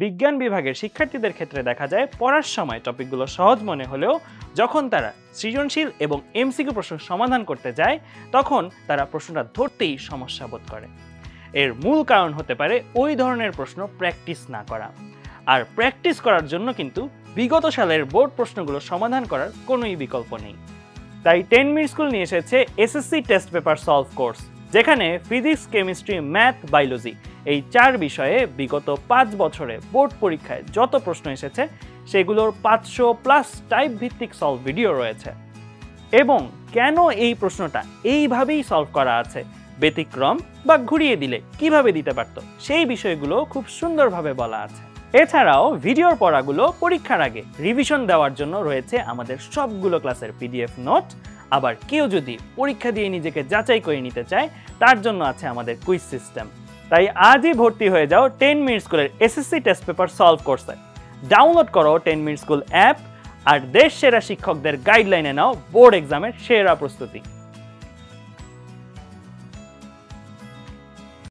বিজ্ঞান বিভাগের শিক্ষার্থীদের ক্ষেত্রে দেখা যায় পড়ার সময় টপিকগুলো সহজ মনে হলেও যখন তারা সৃজনশীল এবং এমসিকিউ প্রশ্ন সমাধান করতে যায় তখন তারা প্রশ্নটা ধরতেই সমস্যা বোধ করে। এর মূল কারণ হতে পারে ওই ধরনের প্রশ্ন প্র্যাকটিস না করা। আর প্র্যাকটিস করার জন্য কিন্তু বিগত সালের বোর্ড প্রশ্নগুলো সমাধান করার কোনোই বিকল্প নেই। তাই 10 মিনিট স্কুল নিয়ে এসেছে SSC test paper solve course, যেখানে ফিজিক্স, কেমিস্ট্রি, ম্যাথ, বায়োলজি এই 4 বিষয়ে বিগত 5 বছরে বোর্ড পরীক্ষায় যত প্রশ্ন এসেছে সেগুলোর 500+ টাইপ ভিত্তিক সলভ ভিডিও রয়েছে। এবং কেন এই প্রশ্নটা এইভাবেই সলভ করা আছে, ব্যতিক্রম বা ঘুরিয়ে দিলে কিভাবে দিতে পারত, সেই বিষয়গুলো খুব সুন্দরভাবে বলা আছে। এছাড়াও ভিডিওর পড়াগুলো পরীক্ষার আগে রিভিশন দেওয়ার জন্য রয়েছে আমাদের সবগুলো ক্লাসের পিডিএফ নোট। আবার কেউ যদি পরীক্ষা দিয়ে নিজেকে যাচাই করে নিতে চায় তার জন্য আছে আমাদের কুইজ সিস্টেম। তাই আজই ভর্তি হয়ে যাও 10 মিনিট স্কুলের এসএসসি টেস্ট পেপার সলভ কোর্সে। ডাউনলোড করো 10 মিনিট স্কুল অ্যাপ আর দেশ সেরা শিক্ষকদের গাইডলাইনে নাও বোর্ড এক্সামের সেরা প্রস্তুতি।